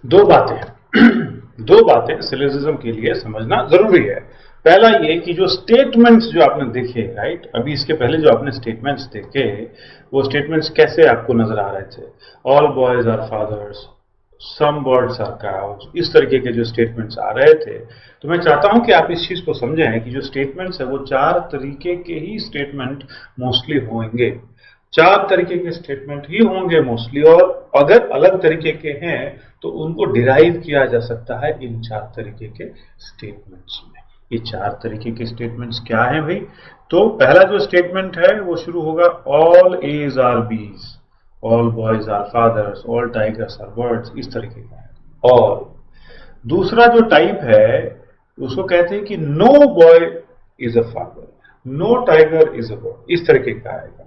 दो बातें दो बातें सिलोजिज्म के लिए समझना जरूरी है। पहला ये कि जो स्टेटमेंट्स जो आपने देखे, राइट, अभी इसके पहले जो आपने स्टेटमेंट्स देखे, वो स्टेटमेंट्स कैसे आपको नजर आ रहे थे? All boys are fathers, some birds are cows, इस तरीके के जो स्टेटमेंट्स आ रहे थे। तो मैं चाहता हूं कि आप इस चीज को समझें कि जो स्टेटमेंट्स है वो चार तरीके के ही स्टेटमेंट मोस्टली होंगे। चार तरीके के स्टेटमेंट ही होंगे मोस्टली, और अगर अलग तरीके के हैं तो उनको डिराइव किया जा सकता है इन चार तरीके के स्टेटमेंट्स में। ये चार तरीके के स्टेटमेंट्स क्या हैं भाई? तो पहला जो स्टेटमेंट है वो शुरू होगा all as are Bs, all boys are fathers, all tigers are birds, इस तरीके का है। और दूसरा जो टाइप है उसको कहते हैं कि no boy is a father, no tiger is a bird, इस तरीके का आएगा।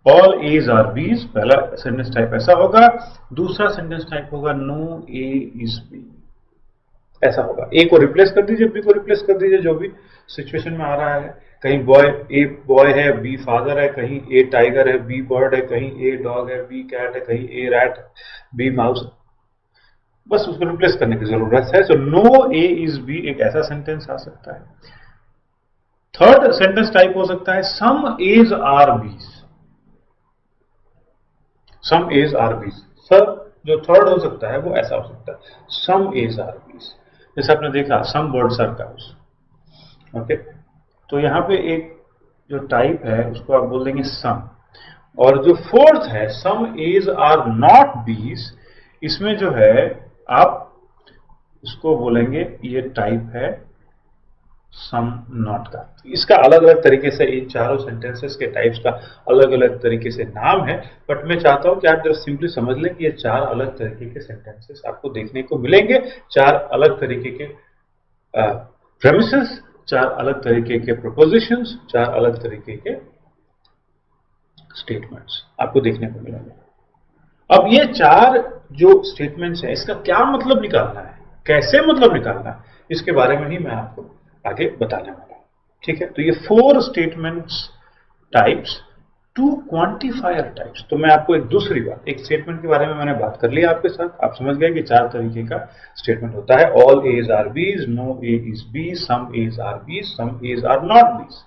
ऑल एज आर बीज, पहला सेंटेंस टाइप ऐसा होगा। दूसरा सेंटेंस टाइप होगा नो ए इज बी, ऐसा होगा। ए को रिप्लेस कर दीजिए, बी को रिप्लेस कर दीजिए, जो भी सिचुएशन में आ रहा है। कहीं बॉय, ए बॉय है, बी फादर है, कहीं ए टाइगर है, बी बर्ड है, कहीं ए डॉग है, बी कैट है, कहीं ए रैट है, बी माउस, बस उसको रिप्लेस करने की जरूरत है। So no A is B, एक ऐसा सेंटेंस आ सकता है। थर्ड सेंटेंस टाइप हो सकता है सम एज आर बीज, सम एज आर बीज। सर जो थर्ड हो सकता है वो ऐसा हो सकता है सम एज आर बीज, जैसे आपने देखा some birds are cows. Okay, तो यहां पे एक जो टाइप है उसको आप बोल देंगे सम। और जो फोर्थ है सम एज आर नॉट बीज, इसमें जो है आप इसको बोलेंगे, ये टाइप है सम नॉट का। इसका अलग अलग तरीके से इन चारों सेंटेंसेस के टाइप्स का अलग अलग तरीके से नाम है, बट मैं चाहता हूं कि आप जरा सिंपली समझ लें कि ये चार अलग तरीके के सेंटेंसेस आपको देखने को मिलेंगे। चार अलग तरीके के प्रेमिसेस, चार अलग तरीके के प्रोपोजिशंस, चार अलग तरीके के स्टेटमेंट्स आपको देखने को मिलेंगे। अब ये चार जो स्टेटमेंट्स है इसका क्या मतलब निकालना है, कैसे मतलब निकालना है, इसके बारे में ही मैं आपको आगे बताने वाला हूं। ठीक है, तो ये four statements types, two quantifier types. तो मैं आपको एक दूसरी बात, एक स्टेटमेंट के बारे में मैंने बात कर लिया आपके साथ, आप समझ गए कि चार तरीके का स्टेटमेंट होता है। ऑल एज आर बीज, no A is B, some as are बीज, सम एज आर नॉट बीज,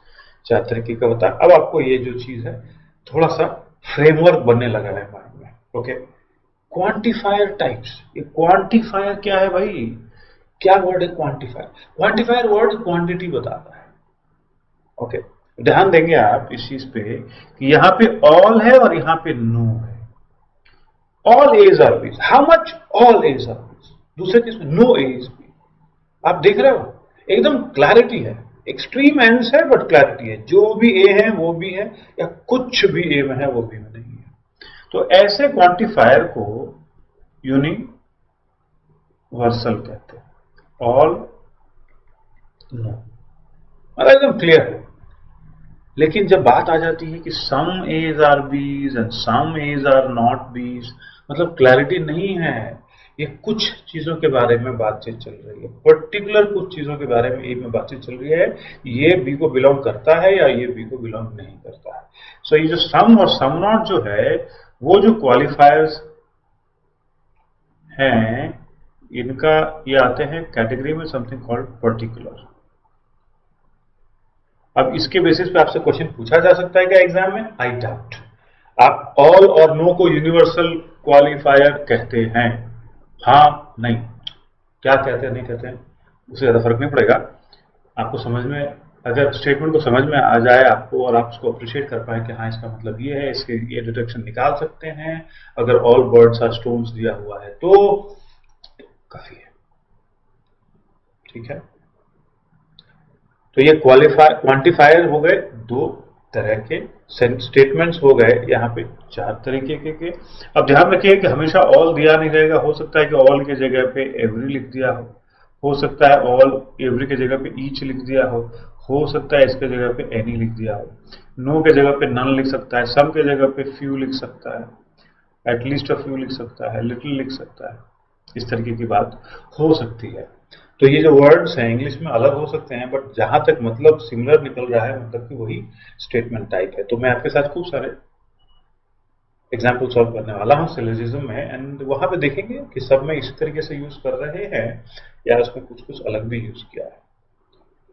चार तरीके का होता है। अब आपको ये जो चीज है थोड़ा सा फ्रेमवर्क बनने लगा है माइंड में। Okay, quantifier types. ये क्वांटिफायर क्या है भाई? क्या वर्ड है क्वांटिफायर? क्वांटिफायर वर्ड क्वांटिटी बताता है। ओके, ध्यान देंगे आप इस चीज पे कि यहां पे ऑल है और यहां पे नो है। All as are Bs, how much all as are Bs. दूसरे केस में नो एज बी, आप देख रहे हो एकदम क्लैरिटी है, एक्सट्रीम एंड्स है बट क्लैरिटी है। जो भी ए है वो भी है, या कुछ भी ए में है वो बी में नहीं है। तो ऐसे क्वांटिफायर को यूनिवर्सल कहते हैं। ऑल, नो, मतलब एकदम क्लियर है। लेकिन जब बात आ जाती है कि some as are Bs and some as are not Bs, मतलब क्लैरिटी नहीं है। ये कुछ चीजों के बारे में बातचीत चल रही है, पर्टिकुलर कुछ चीजों के बारे में ए में बातचीत चल रही है। ये बी को बिलोंग करता है या ये बी को बिलोंग नहीं करता है। सो ये जो सम और सम नॉट जो है, वो जो क्वालिफायर्स हैं, इनका ये आते हैं कैटेगरी में समथिंग कॉल्ड पर्टिकुलर। अब इसके बेसिस पे आपसे क्वेश्चन पूछा जा सकता है क्या एग्जाम में? I doubt. आप ऑल और नो को यूनिवर्सल क्वालिफायर कहते हैं? हाँ, नहीं, क्या कहते हैं नहीं कहते हैं उससे ज्यादा फर्क नहीं पड़ेगा। आपको समझ में, अगर स्टेटमेंट को समझ में आ जाए आपको और आप उसको अप्रिशिएट कर पाए कि हाँ इसका मतलब ये है, इसके ये डिटेक्शन निकाल सकते हैं, अगर ऑल बर्ड्स आर स्टोन्स दिया हुआ है तो काफी है। ठीक है, तो ये क्वांटिफायर हो गए दो तरह के, स्टेटमेंट्स हो गए यहाँ पे चार तरीके के। अब ध्यान रखिए कि हमेशा ऑल दिया नहीं रहेगा। हो सकता है कि ऑल के जगह पे एवरी लिख दिया हो सकता है ऑल एवरी के जगह पे ईच लिख दिया हो सकता है इसके जगह पे एनी लिख दिया हो, नो के जगह पे नन लिख सकता है, सम के जगह पे फ्यू लिख सकता है, एटलीस्ट अ फ्यू लिख सकता है, लिटिल लिख सकता है, इस तरीके की बात हो सकती है। तो ये जो वर्ड्स हैं इंग्लिश में अलग हो सकते हैं, बट जहां तक मतलब सिमिलर निकल रहा है, मतलब कि वही स्टेटमेंट टाइप है। तो मैं आपके साथ खूब सारे एग्जाम्पल सॉल्व करने वाला हूँ सिलोजिज्म में, एंड वहां पे देखेंगे कि सब में इसी तरीके से यूज कर रहे हैं या उसमें कुछ कुछ अलग भी यूज किया है।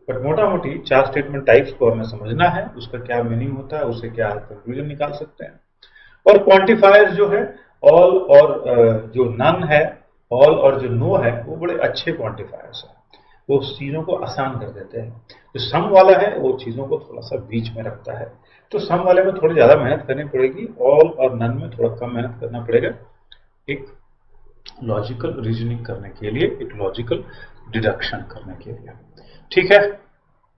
बट मोटा मोटी 4 स्टेटमेंट टाइप्स को हमें समझना है, उसका क्या मीनिंग होता है, उससे क्या कंक्लूजन निकाल सकते हैं। और क्वांटिफायर जो है ऑल और जो नन है, ऑल और जो नो है, वो बड़े अच्छे क्वांटिफायर्स हैं। वो चीजों को आसान कर देते हैं। जो सम वाला है वो चीजों को थोड़ा सा बीच में रखता है। तो सम वाले में थोड़ी ज्यादा मेहनत करनी पड़ेगी, ऑल और नन में थोड़ा कम मेहनत करना पड़ेगा, एक लॉजिकल रीजनिंग करने के लिए, एक लॉजिकल डिडक्शन करने के लिए। ठीक है,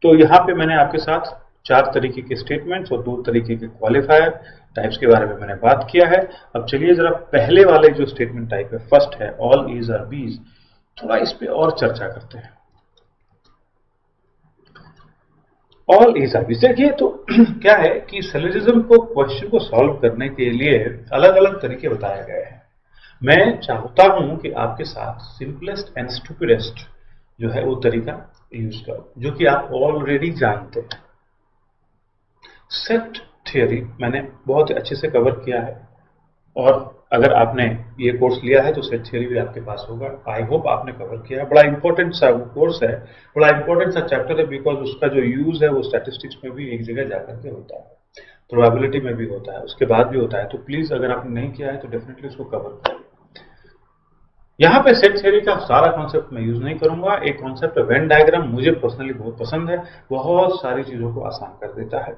तो यहां पे मैंने आपके साथ 4 तरीके के स्टेटमेंट्स और 2 तरीके के क्वालिफायर टाइप्स के बारे में मैंने बात किया है। अब चलिए जरा पहले वाले जो स्टेटमेंट टाइप है, फर्स्ट है ऑल एज आर बीज, थोड़ा इस पे और चर्चा करते हैं। ऑल एज आर बीज, देखिए तो क्या है कि सिलोजिज्म को क्वेश्चन को सॉल्व करने के लिए अलग अलग तरीके बताए गए हैं। मैं चाहता हूं कि आपके साथ सिंपलेस्ट एंड स्टूपिडेस्ट जो है वो तरीका यूज करो, जो कि आप ऑलरेडी जानते हैं। सेट थ्योरी मैंने बहुत अच्छे से कवर किया है, और अगर आपने ये कोर्स लिया है तो सेट थ्योरी भी आपके पास होगा। आई होप आपने कवर किया है। बड़ा इंपॉर्टेंट सा वो कोर्स है, बड़ा इंपॉर्टेंट सा चैप्टर है, बिकॉज उसका जो यूज है वो स्टैटिस्टिक्स में भी एक जगह जाकर के होता है, प्रोबेबिलिटी में भी होता है, उसके बाद भी होता है। तो प्लीज अगर आपने नहीं किया है तो डेफिनेटली उसको कवर करें। यहां पे सेट थ्योरी का सारा कॉन्सेप्ट मैं यूज नहीं करूंगा। एक कॉन्सेप्ट है वेन डायग्राम, मुझे पर्सनली बहुत पसंद है, बहुत सारी चीजों को आसान कर देता है।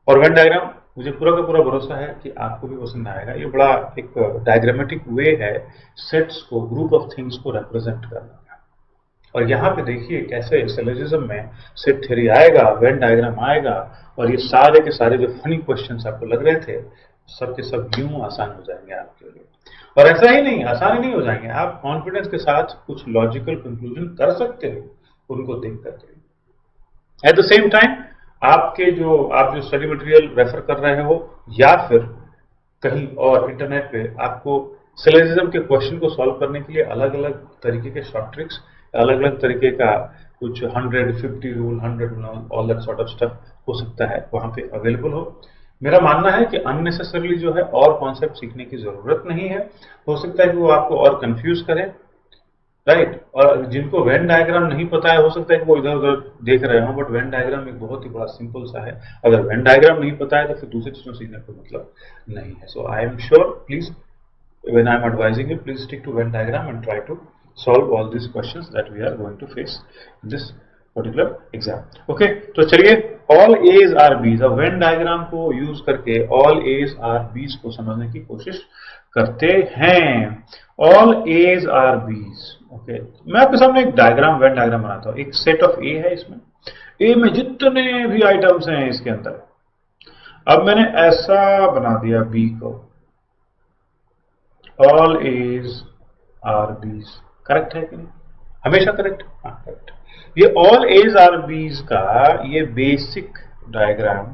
और वेन डायग्राम मुझे पूरा का पूरा भरोसा है कि आपको भी पसंद आएगा। ये बड़ा एक डायग्रामेटिक वे है सेट्स को, ग्रुप ऑफ थिंग्स को रिप्रेजेंट करने का। और यहाँ पे देखिए कैसे सिलोजिज्म में सेट थ्योरी आएगा, वेन डायग्राम आएगा, और ये सारे के सारे जो फनी क्वेश्चंस आपको लग रहे थे, सब के सब यूं आसान हो जाएंगे आपके लिए। और ऐसा ही नहीं, आसान ही नहीं हो जाएंगे, आप कॉन्फिडेंस के साथ कुछ लॉजिकल कंक्लूजन कर सकते हो उनको देख करके। एट द सेम टाइम आप जो स्टडी मटेरियल रेफर कर रहे हो, या फिर कहीं और इंटरनेट पे आपको सिलोजिज्म के क्वेश्चन को सॉल्व करने के लिए अलग अलग तरीके के शॉर्ट ट्रिक्स, अलग अलग तरीके का कुछ 150 rule, 100 rule, all that sort of stuff हो सकता है वहां पे अवेलेबल हो। मेरा मानना है कि अननेसेसरली जो है और कॉन्सेप्ट सीखने की जरूरत नहीं है। हो सकता है कि वो आपको और कंफ्यूज करें, राइट। और जिनको वेन डायग्राम नहीं पता है, हो सकता है कि वो इधर उधर देख रहे हो, बट वेन डायग्राम एक बहुत ही बड़ा सिंपल सा है। अगर वेन डायग्राम नहीं पता है तो फिर दूसरी चीजों सीखने का मतलब नहीं है। So I am sure, please when I am advising you, please stick to Venn diagram and try to solve all these questions that we are going to face in this particular exam. Okay, तो चलिए all A's are B's, अब Venn diagram को use करके all A's are B's को समझने की कोशिश करते हैं। all A's are B's, okay, मैं आपके सामने एक डायग्राम, वेन डायग्राम बनाता हूँ। एक सेट ऑफ ए है, इसमें ए में जितने भी आइटम्स हैं इसके अंदर, अब मैंने ऐसा बना दिया बी को, all as are Bs, correct है कि नहीं? हमेशा करेक्ट, हाँ करेक्ट। ये ऑल एज आर बीज का ये बेसिक डायग्राम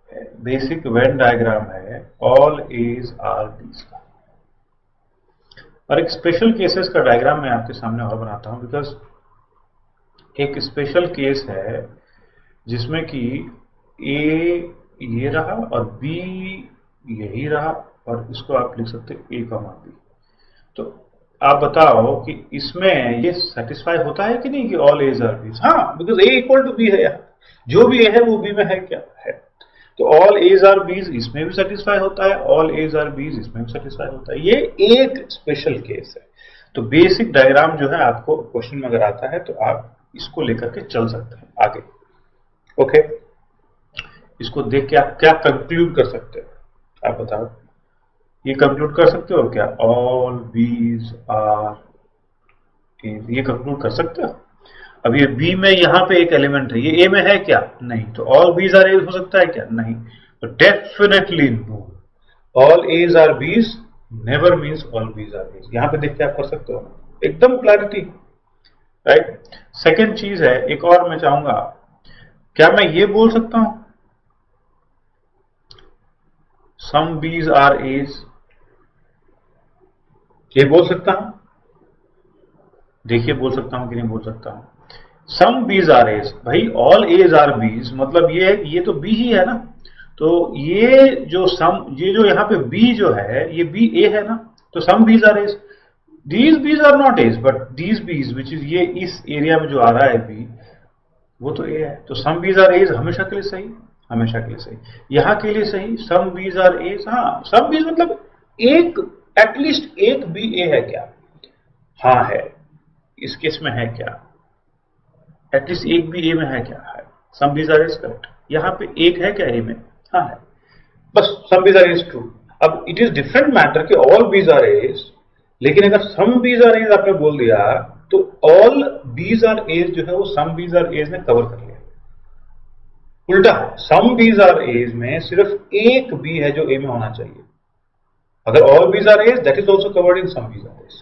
है, बेसिक वेन डायग्राम है ऑल एज आर बीज का। और एक स्पेशल केसेस का डायग्राम मैं आपके सामने और बनाता हूं, बिकॉज एक स्पेशल केस है जिसमें कि ए ये रहा और बी यही रहा, और इसको आप लिख सकते हैं ए कॉमा बी। तो आप बताओ कि इसमें ये सेटिस्फाई होता है कि नहीं कि ऑल एज आर बीज? हाँ, because A equal to B है, यहाँ जो भी ए है वो बी में है, क्या है। तो ऑल एज आर बीज इसमें भी सेटिस्फाई होता है, ऑल एज आर बीज इसमें भी सेटिस्फाई होता है। ये एक स्पेशल केस है। तो बेसिक डायग्राम जो है आपको क्वेश्चन में अगर आता है तो आप इसको लेकर के चल सकते हैं आगे। ओके, इसको देख के आप क्या कंक्लूड कर सकते हो, आप बताओ। ये कंक्लूड कर सकते हो क्या, ऑल बीज आर, ये कंक्लूड कर सकते हो? अब ये बी में यहां पे एक एलिमेंट है, ये ए में है क्या? नहीं। तो ऑल बीज आर ए हो सकता है क्या? नहीं। तो definitely no, all as are Bs never means all Bs are As. यहां पे देख के आप कर सकते हो, एकदम क्लैरिटी, राइट। सेकेंड चीज है, एक और मैं चाहूंगा, क्या मैं ये बोल सकता हूं सम बीज आर एज? ये बोल सकता हूं? देखिए बोल सकता हूं कि नहीं बोल सकता हूं। सम बीज आर एज, भाई ऑल एज आर बीज मतलब ये तो बी ही है ना। तो ये जो यहाँ पे बी जो है ये बी ए है ना, तो some Bs are As, these Bs are not As but these Bs which is ये इस एरिया में जो आ रहा है बी वो तो ए है, तो सम बीज आर एज हमेशा के लिए सही, हमेशा के लिए सही, यहां के लिए सही, सम बीज आर एज, हाँ सम बीज मतलब एक एटलीस्ट एक बी ए है क्या, हाँ है, इस केस में है क्या, एटलीस्ट एक भी ए में है क्या, है, सम बीज आर एज करेक्ट, यहां पे एक है क्या ए में, हाँ है, बस सम बीज आर एज ट्रू। अब इट इज डिफरेंट मैटर कि ऑल बीज आर एज, लेकिन अगर सम बीज आर एज आपने बोल दिया तो ऑल बीज आर एज जो है वो सम बीज आर एज ने कवर कर लिया, उल्टा है, सम बीज आर एज में सिर्फ एक बी है जो ए में होना चाहिए, अगर all Bs are As that is also covered in some Bs are As,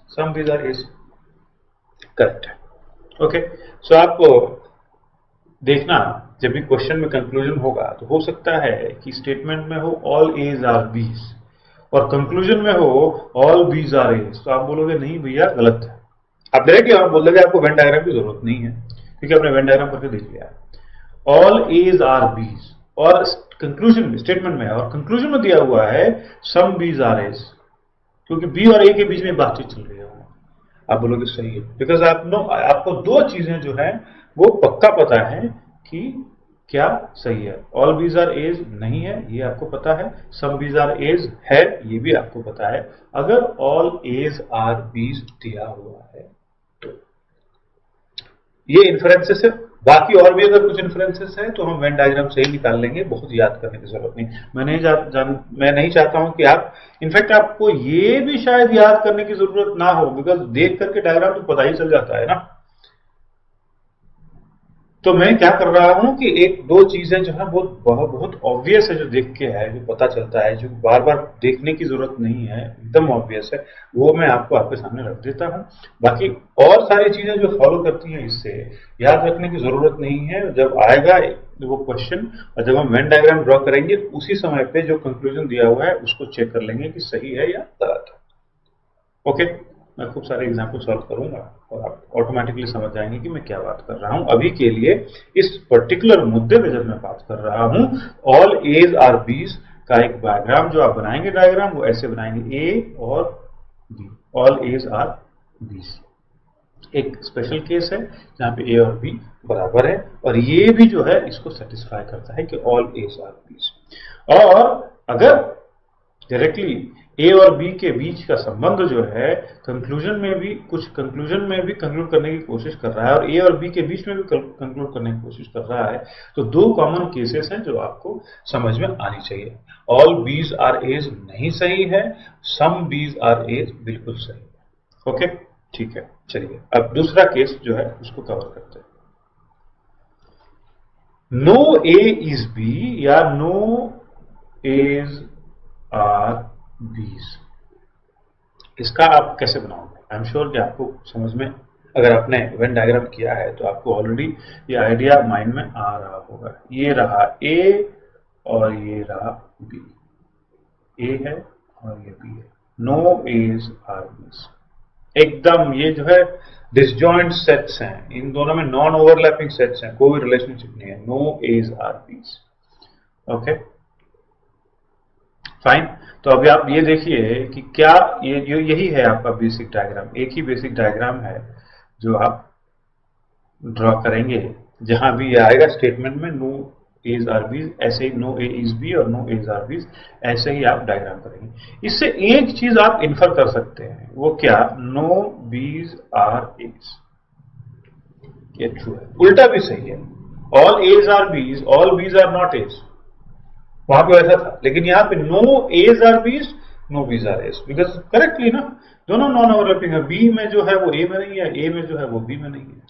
some Bs are As correct है। ओके, सो आप देखना जब भी क्वेश्चन में कंक्लूजन होगा तो हो सकता है कि स्टेटमेंट में हो ऑल एज आर बीज और कंक्लूजन में हो ऑल बीज आर एज, तो आप बोलोगे नहीं भैया गलत है, आप डायरेक्टली आप बोल दोगे आपको वेन डायग्राम की जरूरत नहीं है क्योंकि आपने वेन डायग्राम करके देख लिया, ऑल एज आर बीज और कंक्लूजन में स्टेटमेंट में और कंक्लूजन में दिया हुआ है सम बीज आर एज, क्योंकि बी और ए के बीच में बातचीत चल रही है, आप बोलोगे सही है, बिकॉज आपको दो चीजें जो है वो पक्का पता है कि क्या सही है, ऑल बीज आर एज नहीं है ये आपको पता है, सम बीज आर एज है ये भी आपको पता है, अगर ऑल एज आर बीज दिया हुआ है तो ये इन्फ्रेंसेस है, बाकी और भी अगर कुछ इन्फ्रेंसेस है तो हम वेन डायग्राम से ही निकाल लेंगे, बहुत याद करने की जरूरत नहीं, मैं नहीं चाहता हूं कि आप, इनफैक्ट आपको ये भी शायद याद करने की जरूरत ना हो, बिकॉज देख करके डायग्राम तो पता ही चल जाता है ना, तो मैं क्या कर रहा हूं कि एक दो चीजें जो है बहुत ऑब्वियस है, जो देख के है, जो पता चलता है, जो बार बार देखने की जरूरत नहीं है, एकदम ऑब्वियस है, वो मैं आपको आपके सामने रख देता हूं, बाकी और सारी चीजें जो फॉलो करती हैं इससे याद रखने की जरूरत नहीं है, जब आएगा वो क्वेश्चन और जब हम वेन डायग्राम ड्रॉ करेंगे उसी समय पे जो कंक्लूजन दिया हुआ है उसको चेक कर लेंगे कि सही है या गलत है। ओके, मैं खूब सारे एग्जाम्पल सॉल्व करूंगा और आप ऑटोमेटिकली समझ जाएंगे कि मैं क्या बात कर रहा हूं, अभी के लिए इस पर्टिकुलर मुद्दे पे जब मैं बात कर रहा हूं ऑल एज आर बीज का एक डायग्राम जो आप बनाएंगे, डायग्राम वो ऐसे बनाएंगे ए और बी, ऑल एज आर बीज, एक स्पेशल केस है जहां पे ए और बी बराबर है और ये भी जो है इसको सेटिस्फाई करता है कि ऑल एज आर बीज, और अगर डायरेक्टली ए और बी के बीच का संबंध जो है कंक्लूजन में भी कंक्लूड करने की कोशिश कर रहा है और ए और बी के बीच में भी कंक्लूड करने की कोशिश कर रहा है, तो दो कॉमन केसेस हैं जो आपको समझ में आनी चाहिए, ऑल बीज आर एज नहीं सही है, सम बीज आर एज बिल्कुल सही है। ओके ठीक है, चलिए अब दूसरा केस जो है उसको कवर करते हैं, नो ए इज बी या नो एज आर बीज, इसका आप कैसे बनाओगे, आई एम श्योर कि आपको समझ में, अगर आपने वेन डायग्राम किया है तो आपको ऑलरेडी ये आइडिया माइंड में आ रहा होगा, ये रहा ए और ये रहा बी, ए है और ये बी है, नो एज आर बीज, एकदम ये जो है डिसजॉइंट सेट्स हैं, इन दोनों में नॉन ओवरलैपिंग सेट्स हैं, कोई रिलेशनशिप नहीं है, no As are Bs. Okay fine, तो अभी आप ये देखिए कि क्या यही है आपका बेसिक डायग्राम, एक ही बेसिक डायग्राम है जो आप ड्रॉ करेंगे, जहां भी ये आएगा स्टेटमेंट में नो एज आर बीज, ऐसे ही नो ए इज बी और नो एज आर बीज, ऐसे ही आप डायग्राम करेंगे। इससे एक चीज आप इन्फर कर सकते हैं, वो क्या, नो बीज आर एज, ये ट्रू है, उल्टा भी सही है, all as are Bs, all Bs are not As, वहां पे वैसा था, लेकिन यहां पे नो एज आर बीज, no Bs are As, because correctly ना, दोनों नॉन ओवरलैपिंग है, बी में जो है वो ए में नहीं है, ए में जो है वो बी में नहीं है,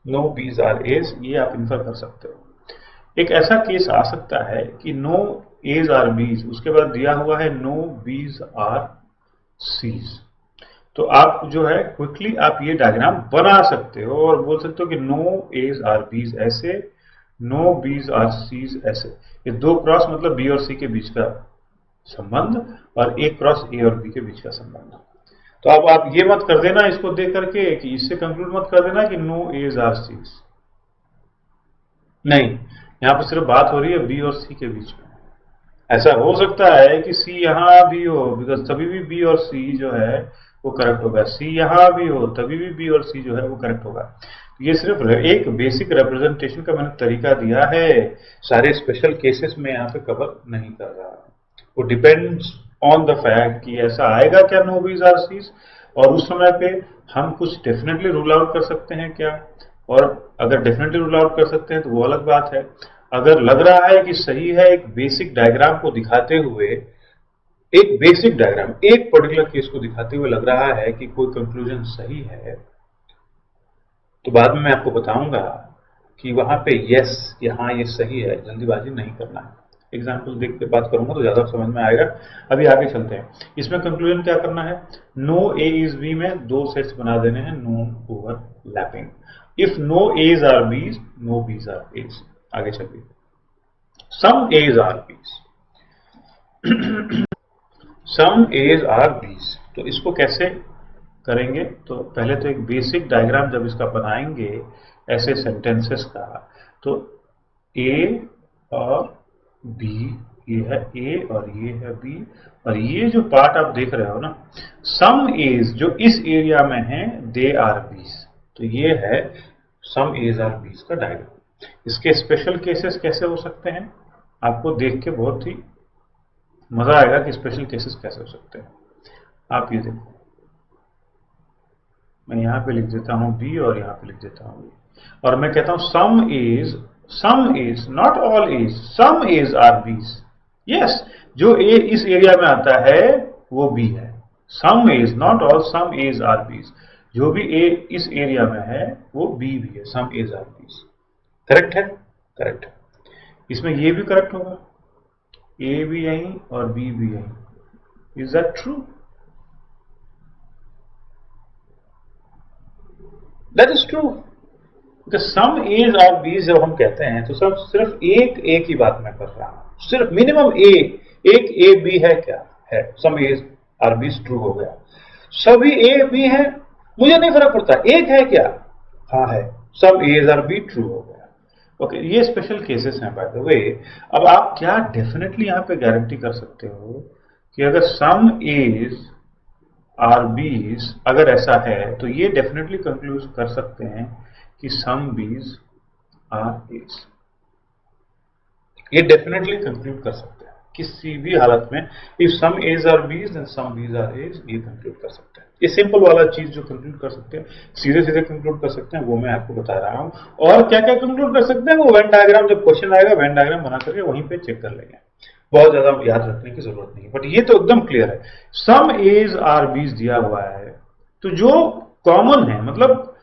नो बीज आर एज, ये आप इन्फर कर सकते हो। एक ऐसा केस आ सकता है कि नो एज आर बीज, उसके बाद दिया हुआ है नो बीज आर सीज, तो आप जो है क्विकली आप ये डायग्राम बना सकते हो और बोल सकते हो कि नो एज आर बीज ऐसे, नो बीज आर सीज ऐसे, ये दो क्रॉस मतलब बी और सी के बीच का संबंध और एक क्रॉस ए और बी के बीच का संबंध, तो अब आप ये मत कर देना इसको देख करके कि इससे कंक्लूड मत कर देना कि नो एज आर सीज, नहीं, यहां पर सिर्फ बात हो रही है बी और सी के बीच में। ऐसा हो सकता है कि सी यहां भी हो, बिकॉज तभी भी बी और सी जो है वो करेक्ट होगा, सी यहां भी हो तभी भी बी और सी जो है वो करेक्ट होगा। ये सिर्फ एक बेसिक रिप्रेजेंटेशन का मैंने तरीका दिया है, सारे स्पेशल केसेस में यहाँ पे कवर नहीं कर रहा। वो डिपेंड्स ऑन द फैक्ट कि ऐसा आएगा क्या नो बीज आर सीज, और उस समय पे हम कुछ डेफिनेटली रूल आउट कर सकते हैं क्या, और अगर डेफिनेटली रूल आउट कर सकते हैं तो वो अलग बात है। अगर लग रहा है कि सही है, एक बेसिक डायग्राम को दिखाते हुए, एक बेसिक डायग्राम एक पर्टिकुलर केस को दिखाते हुए लग रहा है कि कोई कंक्लूजन सही है, तो बाद में मैं आपको बताऊंगा कि वहां पे यस कि हाँ ये सही है, जल्दीबाजी नहीं करना है। एग्जाम्पल देख के बात करूंगा तो ज्यादा समझ में आएगा। अभी आगे चलते हैं। इसमें कंक्लूजन क्या करना है, नो ए इज बी में दो सेट्स बना देने हैं, no overlapping. If no As are बीज, नो बीज आर एज। आगे चलिए, सम एज आर बीज, सम एज आर बीज, तो इसको कैसे करेंगे, तो पहले तो एक बेसिक डायग्राम जब इसका बनाएंगे ऐसे सेंटेंसेस का, तो ए और बी, ये है ए और ये है बी, और ये जो पार्ट आप देख रहे हो ना, सम एज जो इस एरिया में है दे आर बीज, तो ये है सम एज आर बीज का डायग्राम। इसके स्पेशल केसेस कैसे हो सकते हैं, आपको देख के बहुत ही मजा आएगा कि स्पेशल केसेस कैसे हो सकते हैं। आप ये देखो, मैं यहां पे लिख देता हूं बी और यहां पे लिख देता हूं बी, और मैं कहता हूं some As not all As, some as are Bs. Yes, जो ए इस एरिया में आता है वो बी है, some As not all, some as are Bs, जो भी ए इस एरिया में है वो बी भी है, some as are Bs. Correct है, करेक्ट है। इसमें ये भी करेक्ट होगा, ए भी यहीं और बी भी यहीं। Is that true? That is true. Some As और बीज जब हम कहते हैं तो सब सिर्फ एक ही बात मैं कर रहा हूं, सिर्फ मिनिमम एक ए बी है क्या, है, सम एज आर बीज ट्रू हो गया। सभी ए बी है, मुझे नहीं फर्क पड़ता, एक है क्या, हाँ है, some as R be true हो गया। ओके, ये स्पेशल केसेस हैं बाय द वे। अब आप क्या डेफिनेटली यहां पे गारंटी कर सकते हो कि अगर सम एज आर बीज अगर ऐसा है, तो ये डेफिनेटली कंक्लूड कर सकते हैं कि सम बीज आर एज, ये डेफिनेटली कंक्लूड कर सकते हैं किसी भी हालत में। If some as are Bs then some Bs are As, ये कंक्लूड कर सकते हैं। ये सिंपल वाला चीज जो कंक्लूड कर सकते हैं, सीधे सीधे कंक्लूड कर सकते हैं, वो मैं आपको बता रहा हूं। और क्या क्या कंक्लूड कर सकते हैं वो वेन डायग्राम, जब क्वेश्चन आएगा वेन डायग्राम बना करके वहीं पे चेक कर लेंगे, बहुत ज्यादा याद रखने की जरूरत नहीं है, बट ये तो एकदम क्लियर है। सम एज आर बीज दिया हुआ है, तो जो कॉमन है, मतलब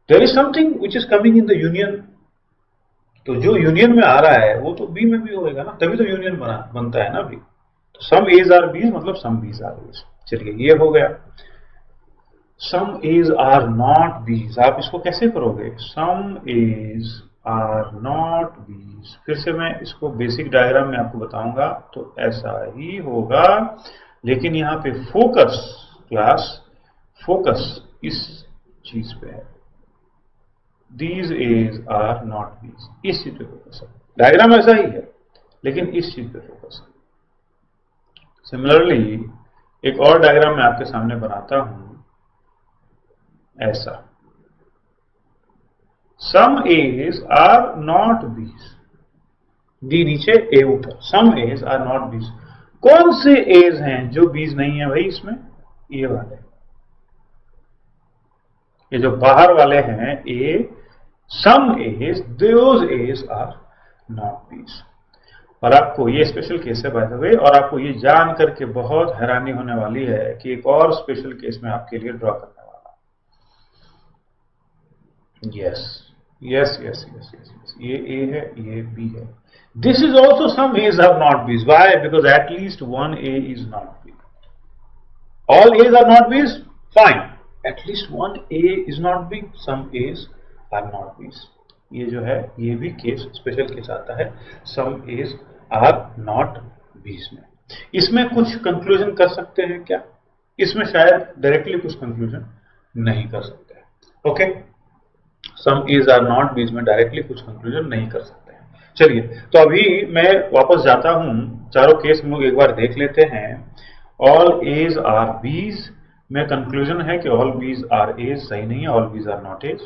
there is something which is coming in the union, तो जो यूनियन में आ रहा है वो तो बी में भी होएगा ना, तभी तो यूनियन बनता है ना बी। तो सम एज आर बीज मतलब सम बीज आर एज। चलिए ये हो गया। सम एज आर नॉट बीज, आप इसको कैसे करोगे, सम एज आर नॉट बीज, फिर से मैं इसको बेसिक डायग्राम में आपको बताऊंगा तो ऐसा ही होगा, लेकिन यहां पे फोकस, क्लास फोकस इस चीज पे है, दीज एज आर नॉट बीज, इस चीज पे फोकस है। डायग्राम ऐसा ही है लेकिन इस चीज पे फोकस है। सिमिलरली एक और डायग्राम मैं आपके सामने बनाता हूं, ऐसा, सम एज आर नॉट बीज, डी नीचे ए ऊपर, सम एज आर नॉट बीज। कौन से एज हैं जो बीज नहीं है भाई इसमें, ये वाले, ये जो बाहर वाले हैं A, some As those As are not Bs. और आपको ये स्पेशल केस है बाय द वे, और आपको ये जान करके बहुत हैरानी होने वाली है कि एक और स्पेशल केस में आपके लिए ड्रॉ करने वाला। Yes yes yes yes yes, ये ए है ये बी है, this is also some as are not Bs. Why? Because at least one A is not B. All as are not Bs, fine, at least one A is not B, some as are not Bs. ये जो है ये भी case special case आता है some as are not Bs में। इसमें कुछ कंक्लूजन कर सकते हैं क्या, इसमें शायद डायरेक्टली कुछ कंक्लूजन नहीं कर सकते हैं। Okay, some as are not Bs में डायरेक्टली कुछ कंक्लूजन नहीं कर सकते हैं, चलिए, तो अभी मैं वापस जाता हूं, चारों केस हम लोग एक बार देख लेते हैं। ऑल एज आर बीज में कंक्लूजन है कि ऑल बीज आर एज सही नहीं है, all Bs are not as.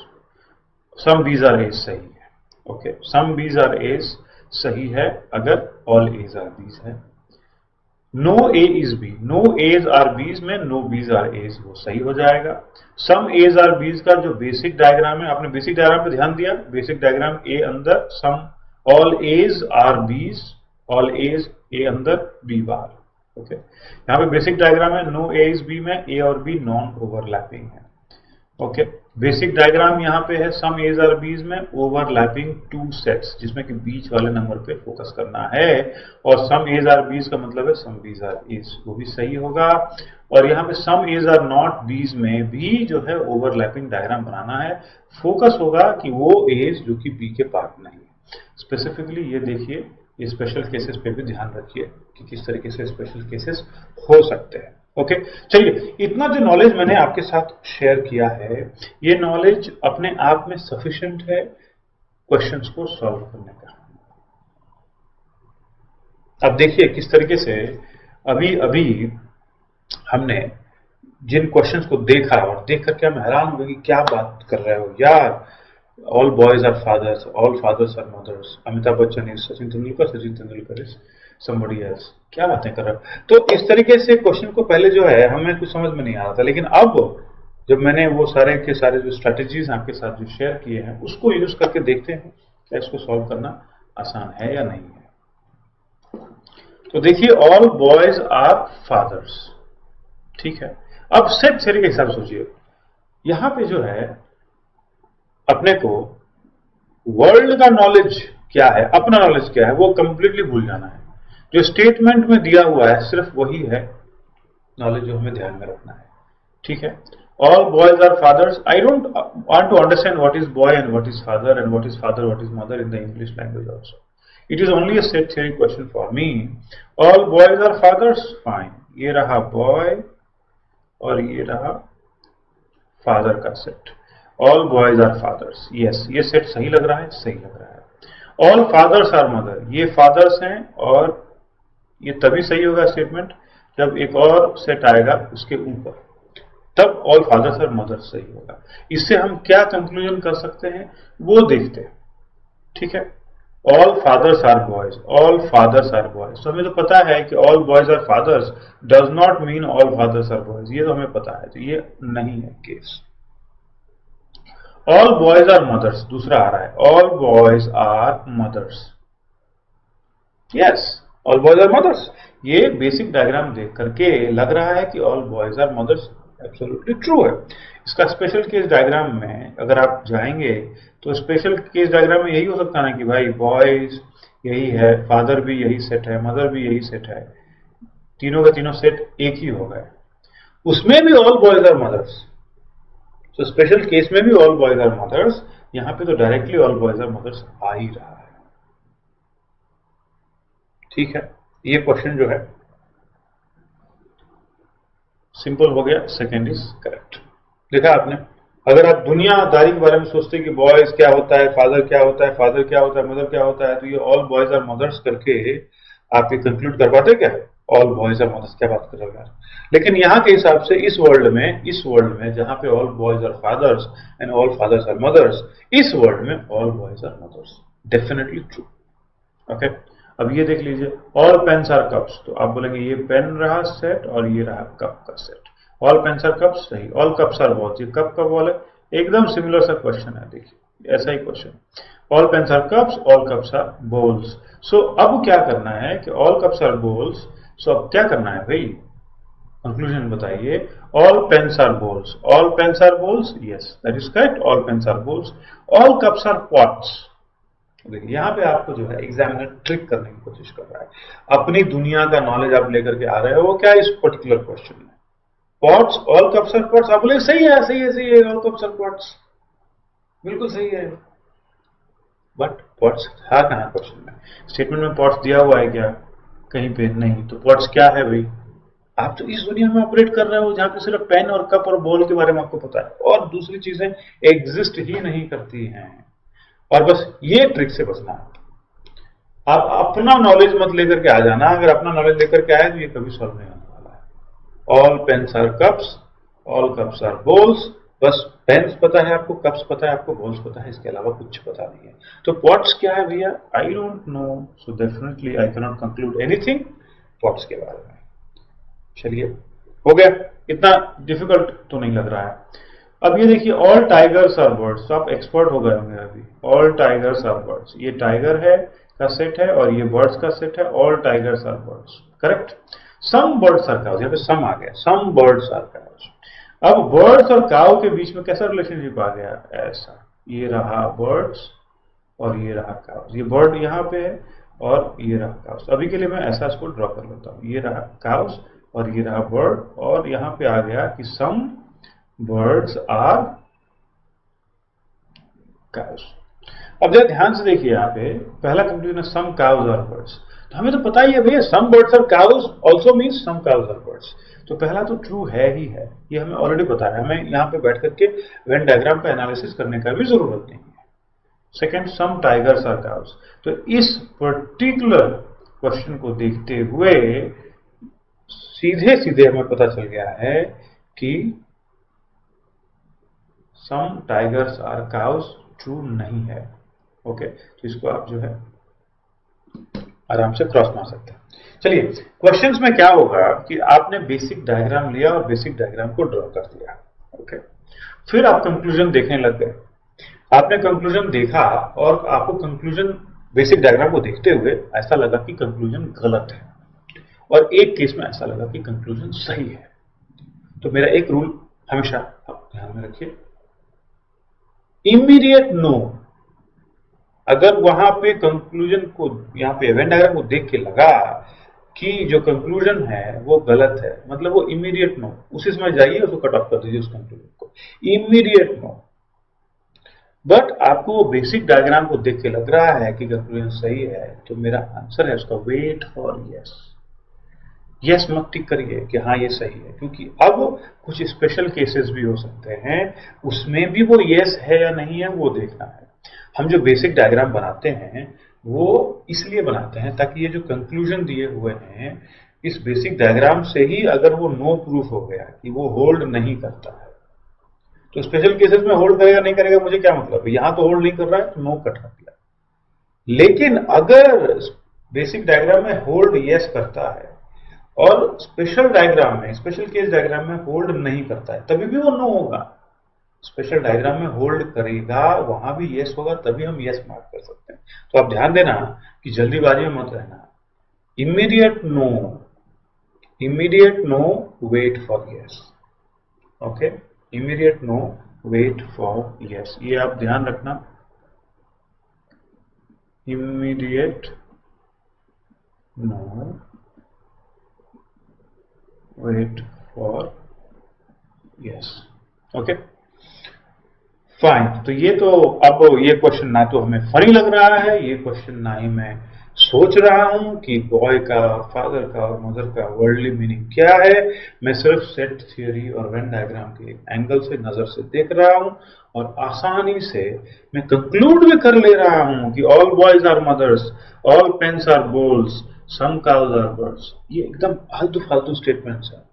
Some Bs are as सही है। Okay, some Bs are as सही है अगर ऑल एज आर बीज है। No A is B, no As are Bs में नो बीज आर एज वो सही हो जाएगा। सम एज आर बीज का जो बेसिक डायग्राम है, आपने बेसिक डायग्राम पे ध्यान दिया, बेसिक डायग्राम ए अंदर some all as are Bs, all As A अंदर बी बाहर। ओके, यहां पे बेसिक डायग्राम है, नो ए इज बी में ए और बी नॉन ओवरलैपिंग है। ओके, बेसिक डायग्राम यहां पे है सम एज आर बीज में ओवरलैपिंग टू सेट्स, जिसमें कि बीच वाले नंबर पे फोकस करना है। और सम एज आर बीज का मतलब है सम बीज आर एज, वो भी सही होगा। और यहां पे सम एज आर नॉट बीज में भी जो है ओवरलैपिंग डायग्राम बनाना है। फोकस होगा कि वो एज जो कि बी के पार्ट नहीं है। स्पेसिफिकली ये देखिए, ये स्पेशल केसेस पे भी ध्यान रखिए कि किस तरीके से स्पेशल केसेस हो सकते हैं। ओके, चलिए, इतना जो नॉलेज मैंने आपके साथ शेयर किया है, ये नॉलेज अपने आप में सफिशिएंट है क्वेश्चंस को सॉल्व करने का। अब देखिए किस तरीके से अभी अभी हमने जिन क्वेश्चंस को देखा, और देख करके हम हैरान हो गए कि क्या बात कर रहे हो यार, all boys are fathers, all fathers are mothers, Amitabh Bachchan is Sachin Tendulkar, Sachin Tendulkar is somebody else, क्या बातें कर रहा है। तो इस तरीके से क्वेश्चन को पहले जो है हमें कुछ समझ में नहीं आ रहा था, लेकिन अब जब मैंने वो सारे के सारे जो स्ट्रेटेजीज आपके साथ जो शेयर किए हैं उसको यूज करके देखते हैं क्या इसको सॉल्व करना आसान है या नहीं है। तो देखिए, ऑल बॉयज आर फादर्स, ठीक है। अब सेट थ्योरी के हिसाब से सोचिए, यहां पे जो है अपने को वर्ल्ड का नॉलेज क्या है, अपना नॉलेज क्या है, वो कंप्लीटली भूल जाना है। जो स्टेटमेंट में दिया हुआ है सिर्फ वही है नॉलेज जो हमें ध्यान में रखना है, ठीक है। All boys are fathers, I don't want to understand what is boy and what is father and what is father what is mother in the English language also. It is only a set theory question for me. All boys are fathers, fine, ये रहा boy और ये रहा father का set. All boys are fathers, yes, ये set सही लग रहा है, सही लग रहा है। ऑल फादर्स आर मदर, ये फादर्स हैं, और ये तभी सही होगा स्टेटमेंट जब एक और सेट आएगा उसके ऊपर, तब ऑल फादर्स आर मदर्स सही होगा। इससे हम क्या कंक्लूजन कर सकते हैं वो देखते हैं, ठीक है। All fathers are boys, all fathers are boys, तो हमें तो पता है कि all boys are fathers does not mean all fathers are boys, ये तो हमें पता है, तो ये नहीं है case. All boys are mothers, दूसरा आ रहा है, all boys are mothers, yes, all boys are mothers. ये बेसिक डायग्राम देख करके लग रहा है कि all boys are mothers absolutely true है। इसका स्पेशल केस डायग्राम में अगर आप जाएंगे तो स्पेशल केस डायग्राम में यही हो सकता है ना कि भाई बॉयज यही है, फादर भी यही सेट है, मदर भी यही सेट है, तीनों का तीनों सेट एक ही हो गए, उसमें भी ऑल बॉयज आर मदर्स। तो स्पेशल केस में भी ऑल बॉयज आर मदर्स, यहां पे तो directly all boys are mothers आ ही रहा है, ठीक है। ये क्वेश्चन जो है सिंपल हो गया, सेकेंड इज करेक्ट। देखा आपने, अगर आप दुनियादारी के बारे में सोचते हैं कि बॉयज क्या होता है, फादर क्या होता है, फादर क्या होता है, मदर क्या होता है, तो ये ऑल बॉयज आर मदर्स करके आप ये कंक्लूड कर पाते क्या, ऑल बॉयज आर मदर्स, क्या बात कर रहे हो। लेकिन यहां के हिसाब से इस वर्ल्ड में जहां पे all boys are fathers and all fathers are mothers, इस वर्ल्ड में all boys are mothers, definitely true. Okay, अब ये देख लीजिए, ऑल पेन्स आर कप्स, तो आप बोलेंगे ये पेन रहा सेट और ये रहा कप का set. All pens are cups सही, ऑल कप्स आर बॉल्स, ये कप का बॉल है, एकदम सिमिलर सा क्वेश्चन है, देखिए ऐसा ही question. All pens are cups, all cups are balls. So अब क्या करना है कि all cups are balls, so अब क्या करना है भाई, कंक्लूजन बताइए। All pens are balls, all pens are balls, yes that is correct, all pens are balls. All cups are pots, देखिए यहां पे आपको जो है एग्जामिनर ट्रिक करने की कोशिश कर रहा है, अपनी दुनिया का नॉलेज आप लेकर के आ रहे हो, वो क्या इस पर्टिकुलर क्वेश्चन में pots, all cups are pots, आप बोले सही है, सही है, सही है, ऑल कप्स आर पॉट्स बिल्कुल सही है, बट पॉट्स था कहां क्वेश्चन में, स्टेटमेंट में पॉट्स दिया हुआ है क्या, कहीं पे नहीं, तो पॉट्स क्या है भाई। आप तो इस दुनिया में ऑपरेट कर रहे हो जहां पे सिर्फ पेन और कप और बॉल के बारे में आपको पता है और दूसरी चीजें एग्जिस्ट ही नहीं करती हैं, और बस ये ट्रिक से बचना है। आप अपना नॉलेज मत लेकर के आ जाना, अगर अपना नॉलेज लेकर के आए तो ये कभी सॉल्व नहीं होने वाला है। All pens are cups, all cups are bowls, बस पेन्स पता है आपको, कप्स पता है आपको, बोल्स पता है, इसके अलावा कुछ पता नहीं है। तो पॉट्स क्या है भैया, I don't know, so definitely I can not conclude anything pots के बारे में। चलिए हो गया, इतना डिफिकल्ट तो नहीं लग रहा है। अब ये देखिए ऑल टाइगर्स आर बर्ड्स, तो आप एक्सपर्ट हो गए होंगे अभी। ऑल टाइगर्स आर बर्ड्स, ये टाइगर है का सेट है और ये बर्ड्स का सेट है। All tigers are birds, correct. Some birds are cows, यहाँ पे सम आ गया, सम बर्ड्स आर काउज। अब बर्ड्स और काउ के बीच में कैसा रिलेशनशिप आ गया, ऐसा, ये रहा बर्ड्स और ये रहा काउज। ये बर्ड यहाँ पे है और ये रहा काउज। अभी के लिए मैं ऐसा इसको ड्रॉ कर लेता हूँ, ये रहा काउज और ये रहा बर्ड, और यहाँ पे आ गया कि सम बर्ड्स आर काउज। अब जरा ध्यान से देखिए, यहाँ पे पहला कंक्लूजन है सम काउज आर बर्ड्स, तो हमें तो पता ही है भैया some birds are cows also means some cows are birds, तो पहला तो ट्रू है ही है, ये हमें ऑलरेडी पता है, हमें यहाँ पे बैठ करके वेन डायग्राम पे एनालिसिस करने का भी जरूरत नहीं है। Second, some tigers are cows, तो इस पर्टिकुलर क्वेश्चन को देखते हुए सीधे सीधे हमें पता चल गया है कि सम टाइगर्स आर काउज ट्रू नहीं है। ओके, तो इसको आप जो है आराम से क्रॉस मार सकते हैं। चलिए, क्वेश्चंस में क्या होगा कि आपने बेसिक डायग्राम लिया और बेसिक डायग्राम को ड्रॉ कर दिया। ओके, फिर आप कंक्लूजन देखने लग गए, आपने कंक्लूजन देखा और आपको कंक्लूजन बेसिक डायग्राम को देखते हुए ऐसा लगा कि कंक्लूजन गलत है, और एक केस में ऐसा लगा कि कंक्लूजन सही है। तो मेरा एक रूल हमेशा आप ध्यान में रखिए, इमीडिएट नो। अगर वहां पे कंक्लूजन को, यहाँ पे वेन डायग्राम को देख के लगा कि जो कंक्लूजन है वो गलत है, मतलब वो इमीडिएट नो, उसी समय जाइए उसको कट ऑफ कर दीजिए उस कंक्लूजन को, इमीडिएट नो। बट आपको वो बेसिक डायग्राम को देख के लग रहा है कि कंक्लूजन सही है, तो मेरा आंसर है उसका वेट फॉर यस। यस मत टिक करिए कि हाँ ये सही है, क्योंकि अब कुछ स्पेशल केसेस भी हो सकते हैं, उसमें भी वो यस है या नहीं है वो देखना है। हम जो बेसिक डायग्राम बनाते हैं वो इसलिए बनाते हैं ताकि ये जो कंक्लूजन दिए हुए हैं इस बेसिक डायग्राम से ही अगर वो नो प्रूफ हो गया कि वो होल्ड नहीं करता है, तो स्पेशल केसेस में होल्ड करेगा नहीं करेगा मुझे क्या मतलब, यहां तो होल्ड नहीं कर रहा है तो नो कट कर दिया। लेकिन अगर बेसिक डायग्राम में होल्ड यस करता है और स्पेशल डायग्राम में, स्पेशल केस डायग्राम में होल्ड नहीं करता है, तभी भी वो नो होगा। स्पेशल डायग्राम में होल्ड करेगा, वहां भी यस होगा, तभी हम यस मार्क कर सकते हैं। तो आप ध्यान देना कि जल्दीबाजी में मत रहना। Immediate no, immediate no, wait for yes. Okay, immediate no, wait for yes, ये आप ध्यान रखना। Immediate no, wait for yes. Okay fine. तो ये तो, अब ये क्वेश्चन ना तो हमें फनी लग रहा है, ये क्वेश्चन ना ही मैं सोच रहा हूं कि बॉय का, फादर का और मदर का वर्ल्डली मीनिंग क्या है। मैं सिर्फ सेट थियोरी और वेन डायग्राम के एंगल से, नजर से देख रहा हूं और आसानी से मैं कंक्लूड भी कर ले रहा हूं कि all boys are mothers, all pens are bowls, some cows are birds. ये एकदम फालतू फालतू स्टेटमेंट्स है,